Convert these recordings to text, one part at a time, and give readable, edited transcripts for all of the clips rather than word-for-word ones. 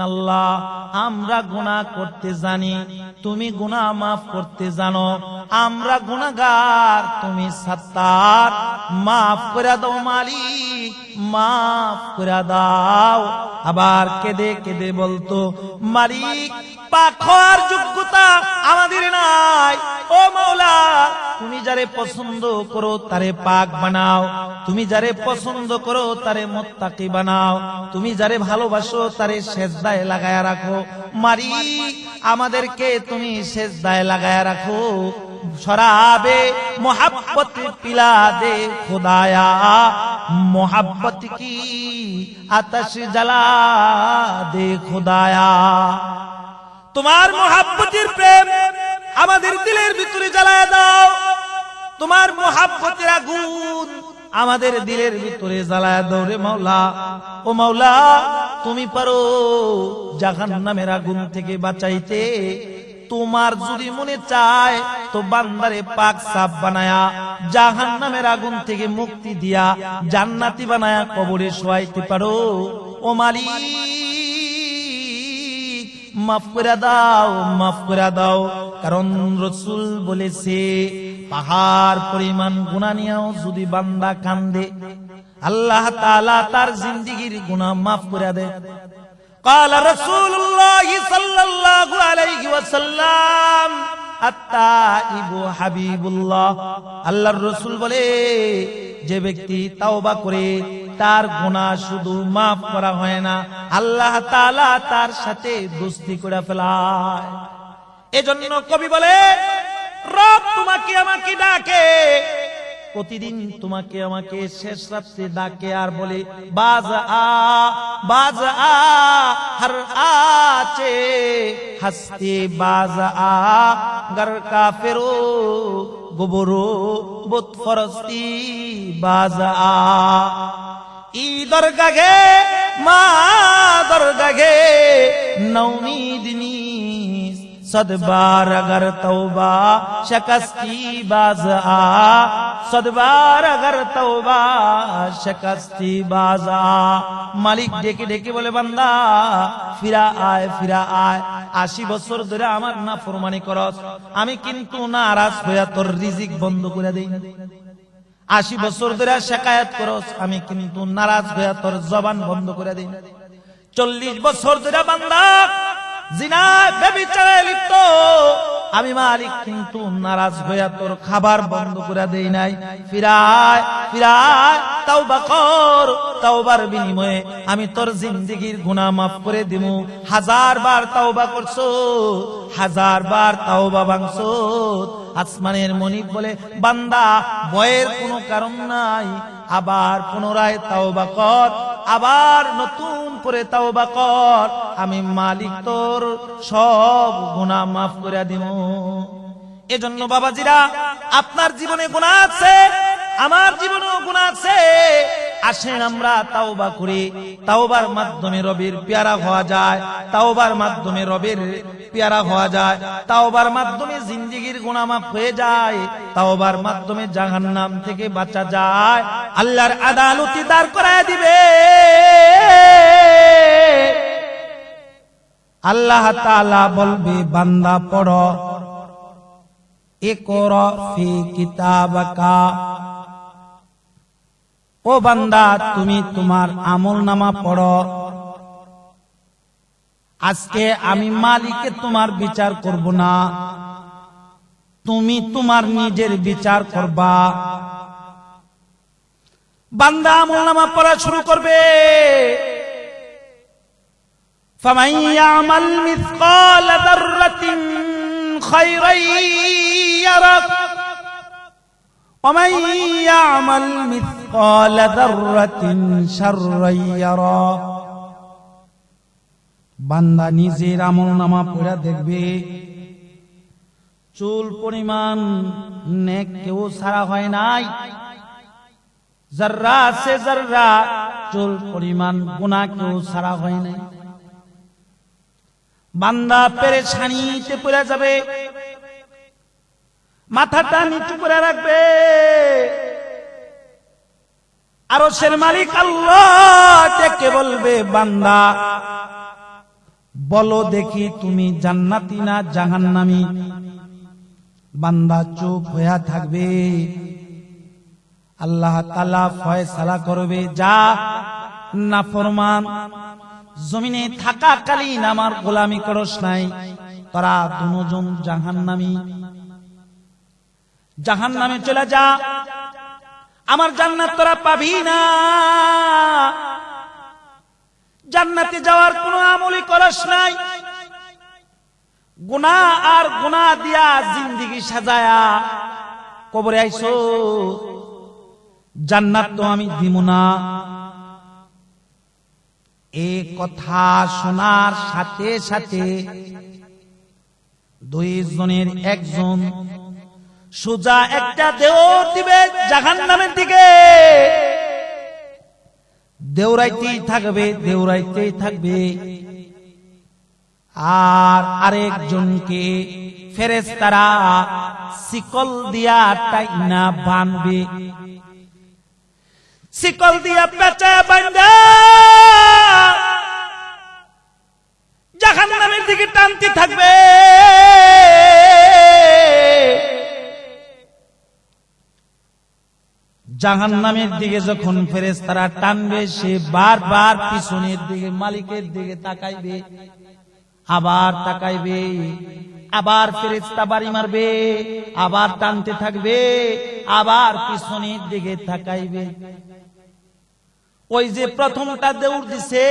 আল্লাহ, আমরা গুনাহ করতে জানি, তুমি গুনাহ মাফ করতে জানো। আমরা গুনাহগার, তুমি সাত্তার, মাফ করে দাও মালিক, মাফ করে দাও। আবার কেঁদে কেঁদে বলতো, মালিক পাক হওয়ার যোগ্যতা আমাদের নাই। ও মাওলা, তুমি যারে পছন্দ করো তারে পাক বানাও, তুমি যারে পছন্দ করো তারে মুত্তাকি বানাও, তুমি যারে ভালোবাসো তারে সেজদায় লাগায়া রাখো। মালিক আমাদেরকে তুমি সেজদায় লাগায়া রাখো। শরাবে মোহাব্বত পিলা দে খুদায়া, মোহাব্বত কি আতশ জ্বালা দে খুদায়া। তোমার মোহাব্বতের প্রেম আমাদের দিলের ভিতরে জ্বালায় দাও, তোমার মোহাব্বতের আগুন আমাদের দিলের ভিতরে জ্বালায় দাও রে মাওলা। ও মাওলা, তুমি পারো জাহান্নামের আগুন থেকে বাঁচাইতে। তোমার যদি মনে চায় তো বান্দারে পাক সাফ বানায়া জাহান্নামের আগুন থেকে মুক্তি দিয়া জান্নাতি বানায়া কবরে শোয়াইতে পারো। ও মালিক মাফ করে দাও, মাফ করে দাও। কারণ রাসূল বলেছে, পাহাড় পরিমাণ গুনাহ নিয়েও যদি বান্দা কান্দে, আল্লাহ তাআলা তার জিন্দেগীর গুনাহ মাফ করে দেয়। قال رسول الله صلى الله عليه وسلم التائب حبيب الله। আল্লাহর রাসূল বলে, যে ব্যক্তি তাওবা করে তার গুনাহ শুধু মাফ করা হয় না, আল্লাহ তাআলা তার সাথে দোস্তি করে ফেলায়। এজন্য কবি বলে, রব তোমাকে আমাকে ডাকে, প্রতিদিন তোমাকে আমাকে শেষ রাত্রে ডাকে আর বলে, বাজ আ হর আচে হস্তে বাজ আ গর কাফেরো গোবরো বুত ফরস্তি বাজ আ। ই দরগাহে মা দরগাহে নৌমিদনি सदबार अगर तौबा शकस्ती बाज आ, सदबार अगर तौबा शकस्ती बाज आ। মালিক ডেকে ডেকে বলে, বান্দা ফিরা আয়, ফিরা আয়। 80 বছর ধরে আমার নাফরমানি করস, আমি কিন্তু নারাজ হইয়া তোর রিজিক বন্ধ করে দেই। 80 বছর ধরে শিকায়াত করস, আমি কিন্তু নারাজ হইয়া তোর জবান বন্ধ করে দেই। 40 বছর ধরে বান্দা জিনা ব্যভিচারে লিপ্ত, আমি মালিক কিন্তু নারাজ হইয়া তোর খাবার বন্ধ করে দেই নাই। ফিরায় ফিরায়, তাওবা কর, তাওবার বিনিময়ে আমি তোর জিন্দেগীর গুনাহ মাফ করে দিমু। 1000 বার তাওবা করছো, 1000 বার তাওবা ভাঙছো। আসমানের মনিব বলে, বান্দা ভয়ের কোনো কারণ নাই, আবার পুনরায় তাওবা কর, আবার নতুন করে তাওবা কর, আমি মালিক তোর সব গুনাহ মাফ করে দিব। এজন্য বাবাজিরা, আপনার জীবনে গুনাহ আছে, আমার জীবনেও গুনাহ আছে। আসেন আমরা তাওবা করি, তাওবার মাধ্যমে রবের পেয়ারা হওয়া যায়, তাওবার মাধ্যমে রবের পেয়ারা হওয়া যায়, তাওবার মাধ্যমে জিন্দেগীর গুনাহ মাফ হয়ে যায়, তাওবার মাধ্যমে জাহান্নাম থেকে বাঁচা যায়, আল্লাহর আদালতে দাঁড় করায় দিবে। আল্লাহ তাআলা বলবে, বান্দা পড়ো, ইকরা ফি কিতাবাকা। ও বান্দা, তুমি তোমার আমলনামা পড়ো। আজকে আমি মালিকে তোমার বিচার করব না, তুমি তোমার নিজের বিচার করবা। বান্দা আমলনামা পড়া শুরু করবে। فمن يعمل مثقال ذرة خيرا يره ومن يعمل مثقال ذرة شرا يره। বান্দা নিজের আমলনামা পড়া দেখবে, চুল পরিমাণ নেক কেউ ছাড়া হয় নাই, যাররা সে যাররা চুল পরিমাণ গুনাহ কেউ ছাড়া হয় নাই। বান্দা পেরেশানিতে পড়ে যাবে, মাথাটা নিচু করে রাখবে। আরশের মালিক আল্লাহ ডেকে বলবে, বান্দা বলো দেখি তুমি জান্নাতি না জাহান্নামী? বান্দা চুপ হয়ে থাকবে। আল্লাহ তাআলা ফয়সালা করবে, যা নাফরমান, জমিনে থাকাকালীন আমার গোলামি করস নাই, তোরা দুজন জাহান্নামী, জাহান্নামে চলে যা, আমার জান্নাত তোরা পাবি না। জান্নাতে যাওয়ার কোনো আমলই করস নাই, গুনাহ আর গুনাহ দিয়া জিন্দেগি সাজায়া কবরে আইছো, জান্নাত তো আমি দিব না। এই কথা শোনার সাথে সাথে দুইজনের একজন সোজা একটা দেওর দিবে জাহান্নামের দিকে, দেওরাইতেই থাকবে, দেওরাইতেই থাকবে। আর আরেকজনকে ফেরেশতারা শিকল দিয়া টাইনা বাঁধবে, শিকল দিয়া পেঁচা বাঁধা জাহান্নামের দিকে টানতে থাকবে। জাহান্নামের দিকে যখন ফেরেশতারা টানবে, সে বারবার পিছনের দিকে মালিকের দিকে তাকাইবে, আবার তাকাইবে, আবার ফেরেশতা বাড়ি মারবে, আবার টানতে থাকবে, আবার পিছনের দিকে তাকাইবে। ওই যে প্রথমটা দৌড় দিছে,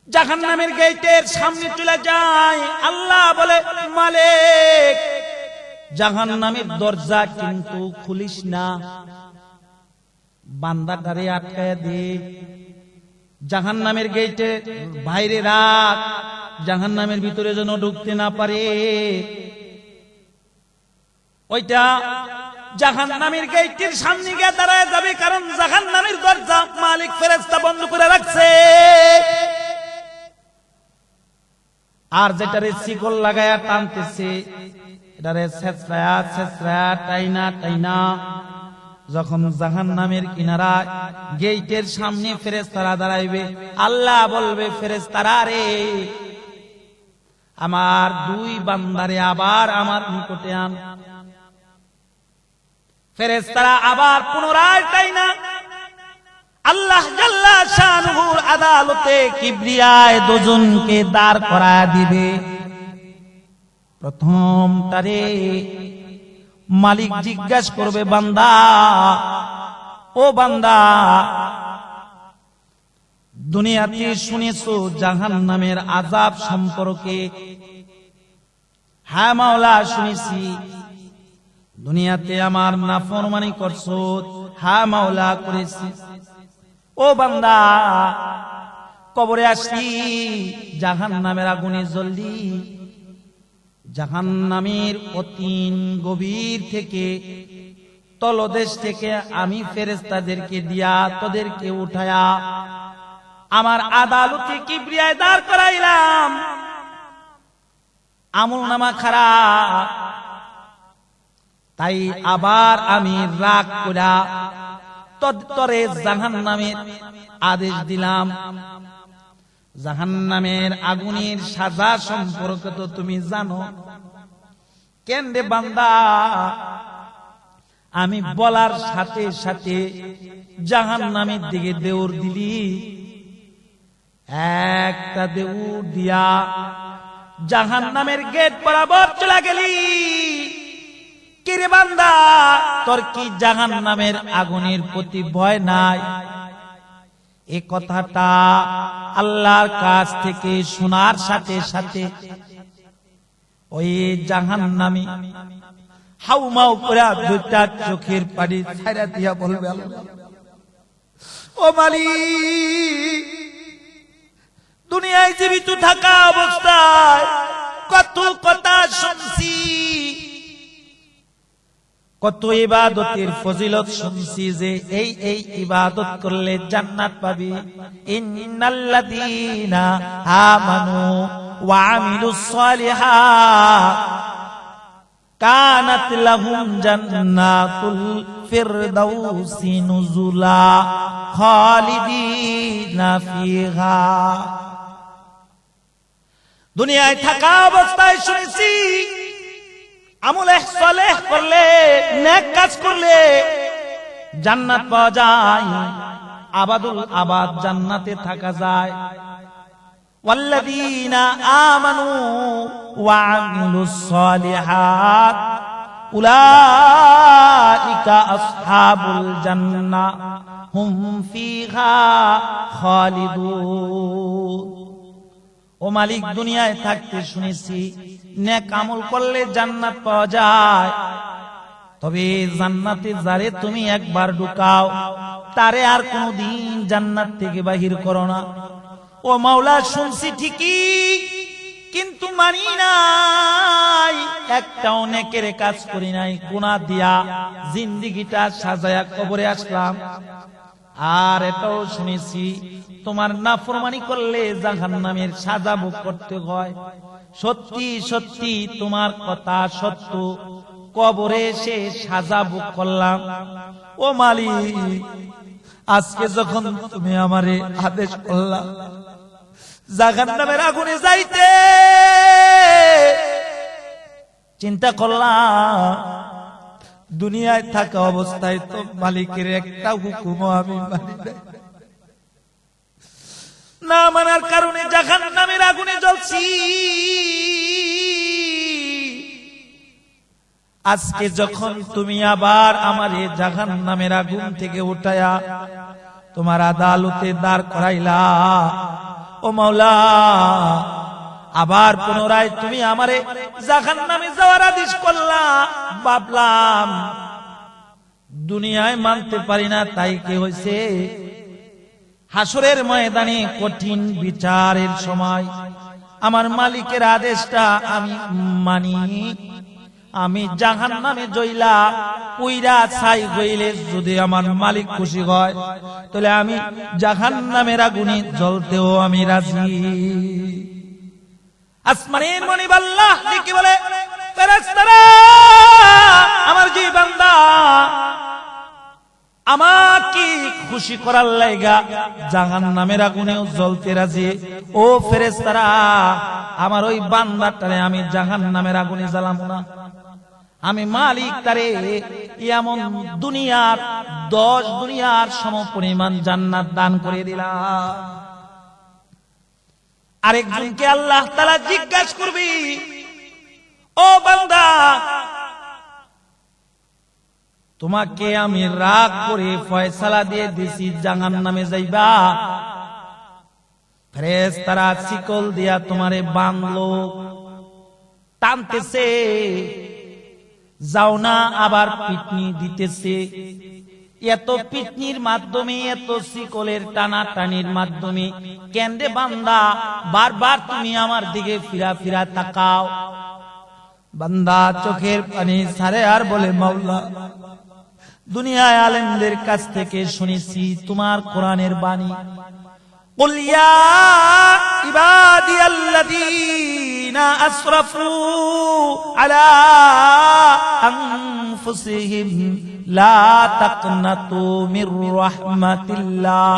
জাহান্নামের গেটের সামনে চলে যায়। আল্লাহ বলে, মালিক জাহান্নামের দরজা কিন্তু খুলিস না, বান্দাটারে আটকায় দে, জাহান্নামের গেটে বাইরে রাখ, জাহান্নামের ভিতরে যেন ঢুকতে না পারে। ওইটা জাহান্নামের গেটের সামনে গিয়ে দাঁড়ায় যাবে, কারণ জাহান্নামের দরজা মালিক ফেরেশতা বন্ধ করে রাখছে। আর যেটারে শিকল লাগায়া টানতেছে, এটারে ছেঁচড়ায়া ছেঁচড়ায়া টাইনা টাইনা যখন জাহান্নামের কিনারা গেটের সামনে ফেরেশতারা দাঁড়াইবে, আল্লাহ বলবে, ফেরেশতারা রে, আমার দুই বান্দারে আবার আমার নিকটে আন। ফেরেশতারা আবার পুনরায় টাইনা আল্লাহ জাল্লা শানুহুর আদালতে কিবরিয়ায় দুজনকে দাঁড় করায় দিবে। প্রথম তারে মালিক জিজ্ঞাসা করবে, বান্দা, ও বান্দা, দুনিয়াতে শুনেছো জাহান্নামের আযাব সম্পর্কে? হ্যাঁ মাওলা, শুনেছি। দুনিয়াতে আমার নাফরমানি করছো? হ্যাঁ মাওলা, করেছি। ও বান্দা, কবরে আসলি জাহান্নামের আগুনে জ্বললি, জাহান্নামের অতীন গভীর থেকে, তলদেশ থেকে আমি ফেরেশতাদেরকে দিয়া তোদেরকে উঠায়া আমার আদালতে কিবরিয়ায় দাঁড় করাইলাম। আমলনামা খারাপ, তাই আবার আমি রাগ কইরা তরে জাহান্নামের আদেশ দিলাম। জাহান্নামের আগুনের সাজা সম্পর্কে তো তুমি জানো। কেন রে বান্দা? আমি বলার সাথে সাথে জাহান্নামের দিকে দৌড় দিলি, একটা দৌড় দিয়া জাহান্নামের গেট বরাবর চলে গেলি। কি রে বান্দা, তোর কি জাহান্নামের আগুনের প্রতি ভয় নাই? এই কথাটা আল্লাহর কাছ থেকে শোনার সাথে সাথে ওই জাহান্নামী হাউমাউ করে দুইটা চোখের পানি ছাইরা দিয়া বলবে, ও মালিক, দুনিয়ায় জীবিত থাকা অবস্থায় কত কথা শুনছি, কত ইবাদতের ফজিলত শুনছি, যে এই এই ইবাদত করলে জান্নাত পাবি। ইন্নাল্লাযীনা আমানু ওয়া আমিলুস সালিহাত কানাত লাহুম জান্নাতুল ফিরদাউসি নুজুলা খালিদিনা ফিহা। দুনিয়ায় থাকা অবস্থায় শুনেছি আমলে সালেহ করলে, নেক কাজ করলে জান্নাত পাওয়া যায়, আবাদুল আবাদ জান্নাতে থাকা যায়। ওয়াল্লাযীনা আমানু ওয়া আমিলুস সালিহাত উলাইকা আসহাবুল জান্নাহ হুম ফিহা খালিদুন। ও মালিক, দুনিয়ায় থাকতে শুনেছি নেক আমল করলে জান্নাত পাওয়া যায়, তবে জান্নাতে যারে তুমি একবার ঢুকাও তারে আর কোনদিন জান্নাত থেকে বাহির করো না। ও মাওলা, শুনছি ঠিকই কিন্তু মানি নাই, একটাও নেকের কাজ করি নাই, গুনাহ দিয়া জিন্দেগিটা সাজায়া কবরে আসলাম। আর এটাও শুনেছি তোমার নাফরমানি করলে জাহান্নামের সাজা ভোগ করতে হয়। সত্যি সত্যি তোমার কথা সত্য, কবরে এসে সাজা ভোগ করলাম। ও মালিক, আজকে যখন তুমি আমারে আদেশ করলা জাহান্নামের আগুনে যাইতে, চিন্তা করলাম দুনিয়ায় থাকা অবস্থায় তো মালিকের একটা হুকুম আমি মানি নাই, না মানার কারণে জাহান্নামের আগুনে জ্বলছি। আজকে যখন তুমি আবার আমারে জাহান্নামের আগুন থেকে উঠায়া তোমার আদালতে দাঁড় করাইলা, ও মাওলা, আবার পুনরায় তুমি আমারে জাহান্নামে যাওয়ার আদেশ করলা। ভাবলাম দুনিয়ায় মানতে পারি না, তাই কি হয়েছে, হাসরের ময়দানে কঠিন বিচারের সময় আমার মালিকের আদেশটা আমি মানি। আমি জাহান্নামে জইলা পুইরা ছাই হইলে যদি আমার মালিক খুশি হয়, তাহলে আমি জাহান্নামের আগুনে জ্বলতেও আমি রাজি। আসমানের মনিব আল্লাহ কি বলে, ফেরেশতারা, আমার যে বান্দা আমাকে খুশি করার লাইগা জাহান্নামের আগুনেও জ্বলতে রাজি। ও ফেরেশতারা, আমার ওই বান্দাটারে আমি জাহান্নামের আগুনে জ্বালাবো না। আমি মালিক তারে এমন দুনিয়ার 10 দুনিয়ার সমপরিমাণ জান্নাত দান করে দিলাম। আরেকজনকে আল্লাহ তাআলা জিজ্ঞাসা করবি, ও বান্দা, তোমাকে আমি রাগ করে ফয়সালা দিয়ে দিছি জাহান্নামে যাইবা, ফেরেশতারা শিকল দিয়া তোমারে বাঁধলো, টানতেছে, যাও না, আবার পিটনি দিতেছে। এত পিটনির মাধ্যমে, এত শিকলের টানা টানির মাধ্যমে কেন্দে বান্দা, বারবার তুমি আমার দিকে ফিরা ফিরা তাকাও। বান্দা চোখের পানি ছাড়ে আর বলে, মাওলা, দুনিয়ায় আলেমদের কাছ থেকে শুনেছি তোমার কোরআনের বাণী, কুল ইয়া ইবাদিয়াল্লাযীনা আসরাফু আলা আনফুসিহিম লা তাকনাতু মির রাহমাতিল্লাহ।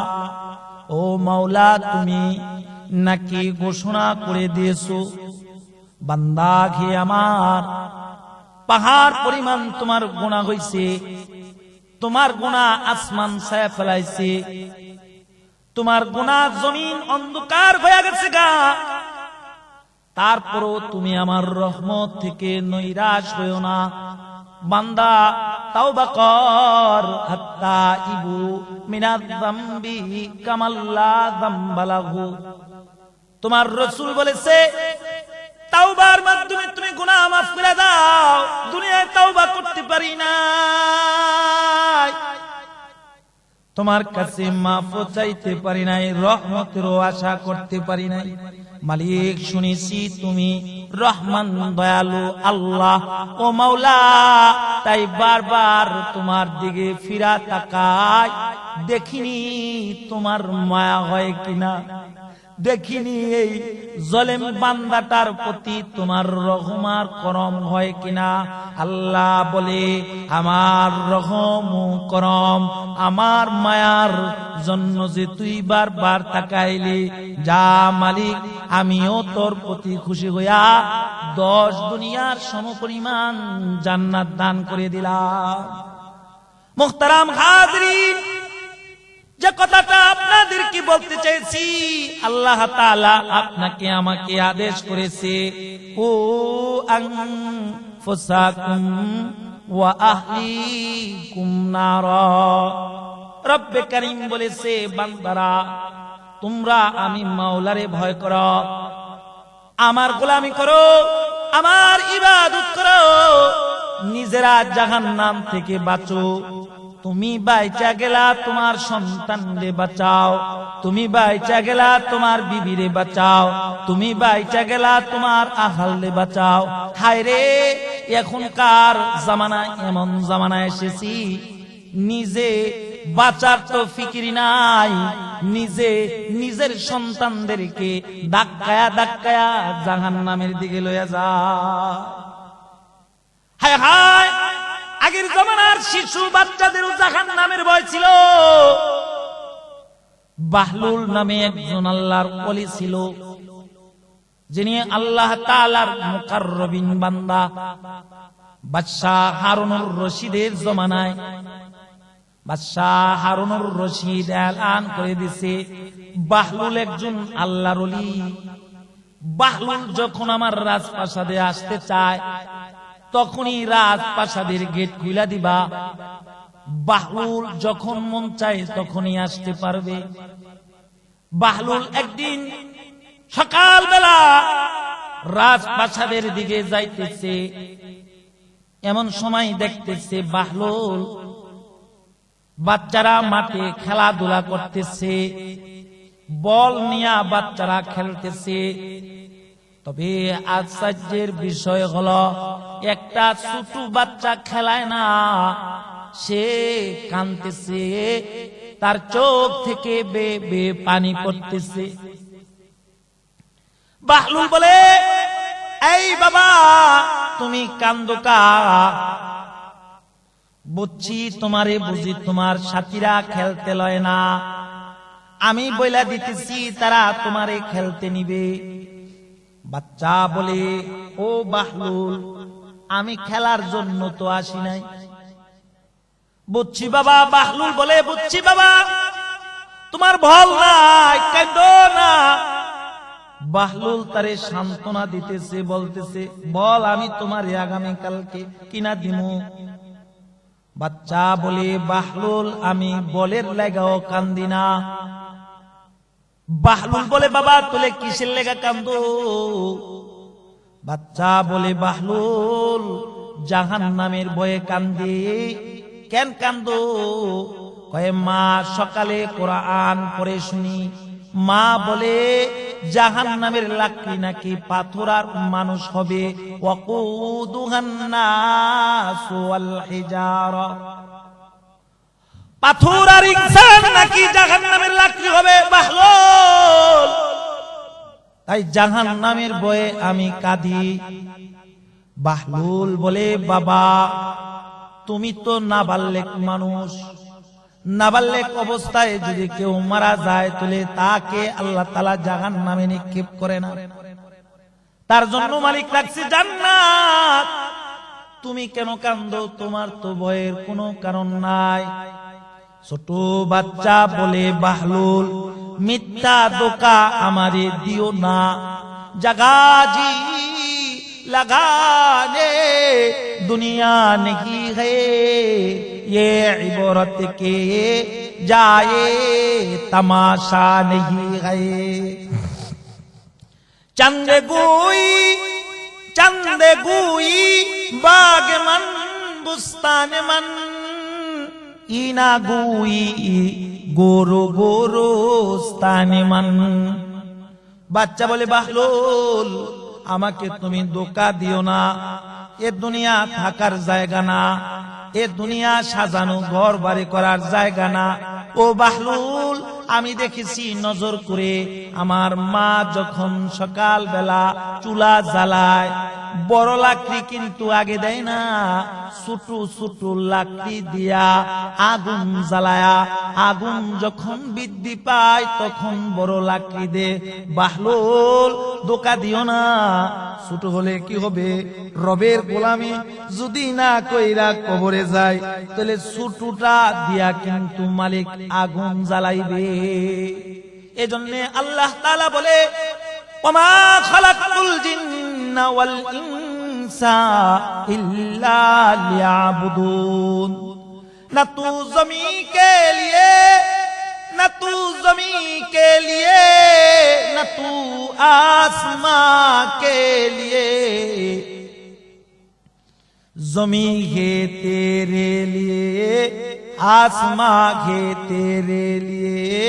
ও মাওলা, তুমি নাকি ঘোষণা করে দিয়েছো বান্দা ঘে আমার পাহাড় পরিমাণ তোমার গুনাহ হইছে, তোমার গুনাহ আসমান ছায়া ফেলাইছে, তোমার গুনাহ জমিন অন্ধকার হয়ে গেছে গা, তারপরও তুমি আমার রহমত থেকে নৈরাশ হইও না। বান্দা তাওবা কর, হাত্তা ইবু মিনাজ যামবি কামাল্লা যামবালাহু। তোমার রাসূল বলেছে তাওবার মাধ্যমে তুমি গুনাহ মাফ করে দাও। দুনিয়ায় তাওবা করতে পারি না, তোমার কাছে মাফ চাইতে পারি নাই, রহমতেরও আশা করতে পারি নাই। মালিক, শুনেছি তুমি রহমান, দয়ালু আল্লাহ। ও মাওলা, তাই বারবার তোমার দিকে ফিরা তাকাই, দেখিনি তোমার মায়া হয় কিনা। দেখিনি এই জালেম বান্দাটার প্রতি তোমার রহম আর করম হয় কিনা। আল্লাহ বলে আমার রহম ও করম, আমার মায়ার জন্য যে তুই বারবার তাকাইলি, যা মালিক আমিও তোর প্রতি খুশি হইয়া 10 দুনিয়ার সমপরিমাণ জান্নাত দান করে দিলাম। মুহতারাম হাজরিন, যে কথাটা আপনাদেরকে বলতে চাইছি, আল্লাহ তাআলা আপনাকে আমাকে আদেশ করেছে, ও আনফুসাকুম ওয়া আহলিকুম নারা। রব্বে কারীম বলেছে, বান্দারা তোমরা আমি মাওলারে ভয় করো, আমার গোলামি করো, আমার ইবাদত করো, নিজেরা জাহান্নাম থেকে বাঁচো। তুমি বাইচা গেলা তোমার সন্তানরে বাঁচাও, তুমি বাইচা গেলা তোমার বিবিরে বাঁচাও, তুমি বাইচা গেলা তোমার আহালরে বাঁচাও। হায় রে, এখনকার জামানায় এমন জামানায় এসেছি, নিজে বাঁচার তো ফিকির নাই, নিজে নিজের সন্তানদেরকে ধাক্কায়া ধাক্কায়া জাহান্নামের দিকে লইয়া যায়। হায় হায়, আগের জামানার শিশু বাচ্চাদেরও জাহান্নামের ভয় ছিল। বাহলুল নামে একজন আল্লাহর ওলি ছিল, যিনি আল্লাহ তাআলার মুকাররবিন বান্দা। বাদশাহ হারুনুর রশিদের জমানায় বাদশাহ হারুনুর রশিদ এলান করে দিছে, বাহলুল একজন আল্লাহর ওলি। বাহলুল যখন আমার রাজপ্রাসাদে আসতে চায়, তখনই রাজপ্রাসাদের গেট খুলে দিবা। বাহলুল যখন মন চায় তখনই আসতে পারবে। বাহলুল একদিন সকালবেলা রাজপ্রাসাদের দিকে যাইতেছে, এমন সময় দেখতেছে বাহলুল বাচ্চারা মাঠে খেলাধুলা করতেছে, বল নিয়ে বাচ্চারা খেলতেছে। তবে আশ্চর্যের বিষয় হলো, একটা ছোট বাচ্চা খেলায় না, সে কাঁদতেছে, তার চোখ থেকে বে বে পানি পড়তেছে। বাহলুল বলে, এই বাবা তুমি কান্দো কা? বুঝছি তোমারে, বুঝি তোমার সাথীরা খেলতে লয় না, আমি বইলা দিতেছি তারা তোমারে খেলতে নিবে। বাচ্চা বলে, ও বাহলুল, আমি খেলার জন্য তো আসি নাই। বুঝছি বাবা। বাহলুল বলে, বুঝছি বাবা, তোমার ভয় নাই, কাঁদো না। বাহলুল তারে সান্ত্বনা দিতেছে, বলতেছে, বল আমি তোমার আগামী কালকে কিনা দিমু। বাচ্চা বলে, বাহলুল আমি বলের লাগাও কান্দি না। বাহলুল বলে, বাবা তোলে কিসের লেগা কান্দো? বাচ্চা বলে, বাহলুল জাহান্নামের ভয়ে কান্দি। কেন কান্দো? কয়ে, মা সকালে কোরআন পড়ে শুনি, মা বলে জাহান্নামের লাকড়ি নাকি পাথর আর মানুষ হবে, ওয়াকুদুহান নাসু ওয়াল হিজারা, পাথর আর ইনসান নাকি জাহান্নামের লাকড়ি হবে। বাহলুল তাই জাহান্নামের ভয়ে আমি কাঁদি। বাহলুল বলে, বাবা তুমি তো নাবালেক মানুষ, নাবালেক অবস্থায় যদি কেউ মারা যায় তাহলে তাকে আল্লাহ তাআলা জাহান্নামে নিক্ষেপ করে না, তার জন্য মালিক রাখছে জান্নাত। তুমি কেন কান্দো? তোমার তো ভয়ের কোনো কারণ নাই। ছোট বাচ্চা বলে, বাহলুল মিথ্যা ধোঁকা আমারে দিও না, জাগাজি लगाने दुनिया नहीं है, ये इबरत के जाए तमाशा नहीं है। चंदे गुई बाग मन बुस्तान मन, इना गुई गोरो गोरो स्ताने मन। বাচ্চা বলে, বাহলুল আমাকে তুমি ধোঁকা দিও না, এ দুনিয়া থাকার জায়গা না, এ দুনিয়া সাজানো ঘর বাড়ি করার জায়গা না, ও বাহলুল, আমি দেখেছি নজর করে আমার মা যখন সকাল বেলা চুলা জ্বালায়, বড় লাকড়ি কিন্তু আগে দেয় না, ছোট ছোট লাকড়ি দিয়া আগুন জ্বালায়া, আগুন যখন বৃদ্ধি পায় তখন বড় লাকড়ি দে। বাহলুল, ধোঁকা দিও না, ছোট হলে কি হবে? রবের গোলামি যদি না কইরা কবরে যায়, তাহলে ছোটটা দিয়া কিন্তু মালিক আগুন জ্বালাইবে। এজন্য আল্লাহ তাআলা বলে, ওমা খালাকতুল জিন্না ওয়াল ইনসা ইল্লা লিয়াবুদুন। না তু জমি কে লিয়ে, না তু জমি কে লিয়ে, না তু आसमां के लिए, जमी है तेरे लिए, आसमां है तेरे लिए,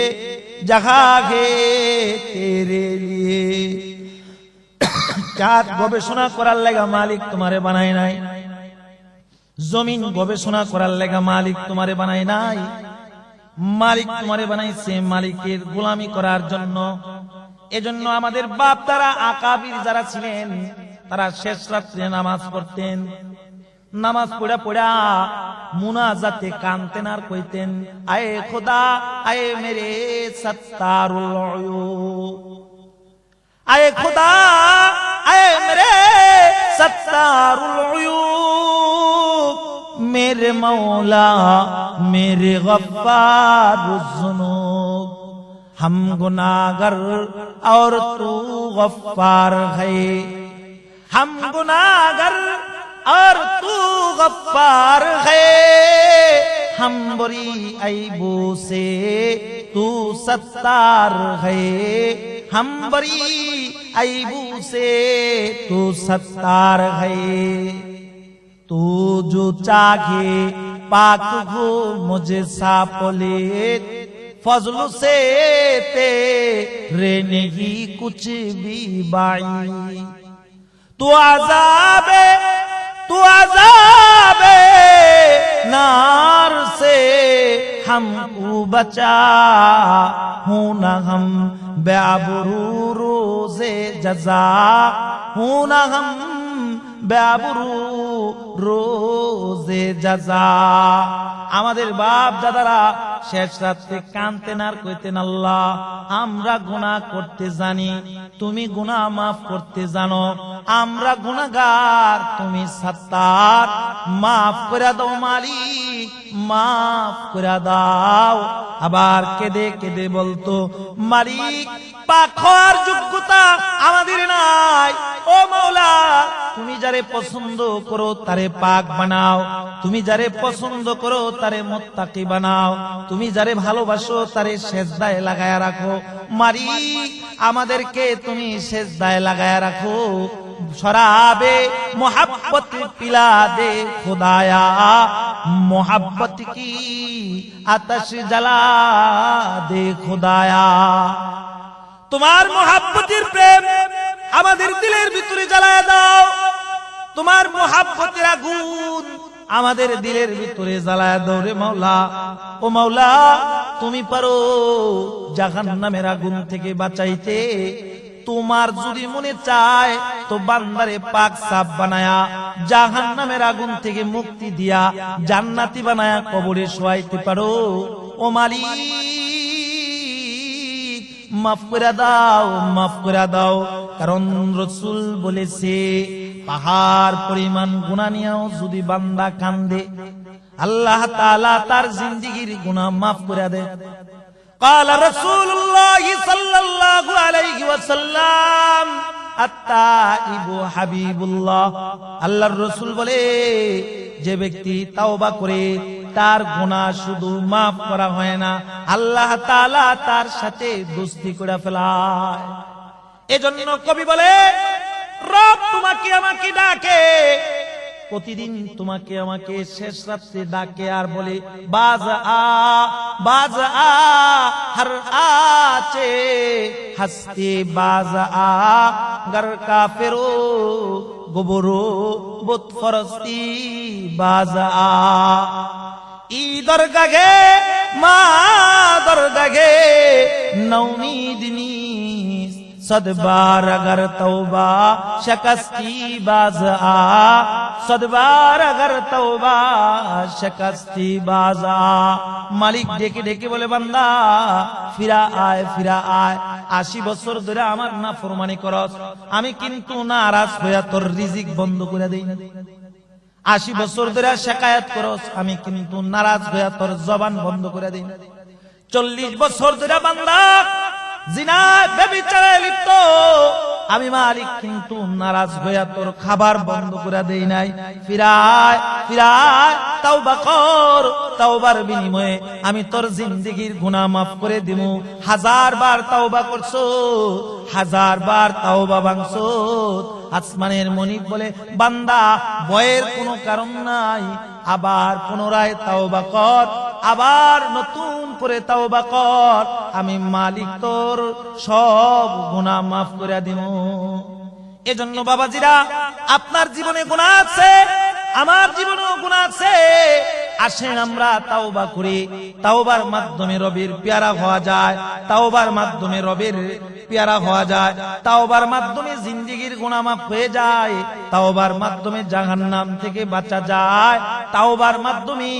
जगह है तेरे लिए। क्या গবেষণা করার লাগা মালিক তোমারে বানায় নাই? জমিন গবেষণা করার লাগা মালিক তোমারে বানায় নাই। মালিক তোমারে বানাইছে মালিকের গোলামি করার জন্য। এজন্য আমাদের বাপ তারা আকাবির যারা ছিলেন, তারা শেষ রাত্রে নামাজ পড়তেন। নামাজ পড়া পড়া মুনাজাতে কানতেন আর কইতেন, আয়ে খোদা, আয়ে মেরে সত্তারুল উয়ুব, আয়ে খোদা, আয়ে মেরে সত্তারুল উয়ুব, मेरे मौला मेरे गफ्फारुज ज़ुनूब। हम गुनाहगार और तू गफ्फार है, हम गुनाहगार और तू गफ्फार है, हम बरी ऐबू से तू सत्तार है, हम बरी ऐबू से तू सत्तार है। तू जो चाहे पाक हो मुझे सापले, फजल से तेरे नहीं कुछ भी बाई। तू आज़ाबे, तू आज़ाबे नार से हमको बचा, हूं ना हम बेआबरू रोज़े जज़ा, हूं ना हम बेआबरू রোজে জাযা। আমাদের বাপ দাদারা শেষ রাতে কানতেন আর কইতেন, আল্লাহ আমরা গুনাহ করতে জানি, তুমি গুনাহ মাফ করতে জানো, আমরা গুনাহগার, তুমি সত্তার, মাফ করে দাও মালিক, মাফ করে দাও। আবার কেঁদে কেঁদে বলতো, মালিক পাক হওয়ার যোগ্যতা আমাদের নাই, ও মাওলা তুমি যারে পছন্দ করো তারে পাক বানাও, তুমি যারে পছন্দ করো তারে মুত্তাকি বানাও, তুমি যারে ভালোবাসো তারে সেজদায় লাগায়া রাখো। মালিক আমাদেরকে তুমি সেজদায় লাগায়া রাখো। শরাবে মোহাব্বত পিলা দে খুদায়া, মোহাব্বত কি আতশ জ্বালা দে খুদায়া। তোমার মোহাব্বতের প্রেম আমাদের দিলের ভিতরে জ্বালায়া দাও, তোমার মোহাব্বতের আগুন আমাদের দিলের ভিতরে জ্বালায়া দাও রে মাওলা। ও মাওলা তুমি পারো জাহান্নামের আগুন থেকে বাঁচাইতে। তোমার যদি মনে চায় তো বান্দারে পাক সাফ বানায়া জাহান্নামের আগুন থেকে মুক্তি দিয়া জান্নাতি বানায়া কবরে শোয়াইতে পারো। ও মালিক মাফ করে দাও, মাফ করে দাও। কারণ রাসূল বলেছে, পাহাড় পরিমাণ গুনাহ নিয়েও যদি বান্দা কান্দে, আল্লাহ তাআলা তার জিন্দেগীর গুনাহ মাফ করে দেয়। قال رسول الله صلى الله عليه وسلم التائب حبيب الله। আল্লাহর রাসূল বলে, যে ব্যক্তি তাওবা করে তার গুনাহ শুধু মাফ করা হয় না, আল্লাহ তাআলা তার সাথে দোস্তি করে ফেলায়। এজন্য কবি বলে, রব তোমাকে আমাকে ডাকে, প্রতিদিন তোমাকে আমাকে শেষ রাতে ডাকে আর বলে, বাজ আ বাজ আ হর আচে হস্তি বাজ আ গর কাফিরো গোবরো বুত ফরস্তি বাজ আ। ই দরগাহে মা দরগাহে নৌমিদনি सदबार अगर तौबा शकस्ती बाज आ सदबार अगर तौबा शकस्ती बाज आ মালিক ডেকে ডেকে বলে বান্দা ফিরা আয় 80 বছর ধরে আমার নাফরমানি করস আমি কিন্তু নারাজ হইয়া তোর রিজিক বন্ধ করে দেই 80 বছর ধরে শিকায়াত করস আমি কিন্তু নারাজ হইয়া তোর জবান বন্ধ করে দেই 40 বছর ধরে বান্দা জিনা ব্যভিচারে লিপ্ত আমি মালিক কিন্তু নারাজ হইয়া তোর খাবার বন্ধ করে দেই নাই ফিরায় তওবা কর তওবার বিনিময়ে আমি তোর জিন্দেগীর গুনাহ maaf করে দিমু 1000 বার তওবা করছো 1000 বার তওবা ভাঙছো আসমানের মনিব বলে বান্দা ভয়ের কোনো কারণ নাই আবার পুনরায় তওবা কর আবার নতুন করে তওবা কর আমি মালিক তোর সব গুনাহ maaf করে দিমু এজন্য বাবাজিরা আপনার জীবনে গুনাহ আছে আমার জীবনেও গুনাহ আছে আসেন আমরা তওবা করি তওবার মাধ্যমে রবের পেয়ারা হওয়া যায় তওবার মাধ্যমে রবের পেয়ারা হওয়া যায় তওবার মাধ্যমে জিন্দেগীর গুনাহ maaf হয়ে যায় তওবার মাধ্যমে জাহান্নাম থেকে বাঁচা যায় তওবার মাধ্যমে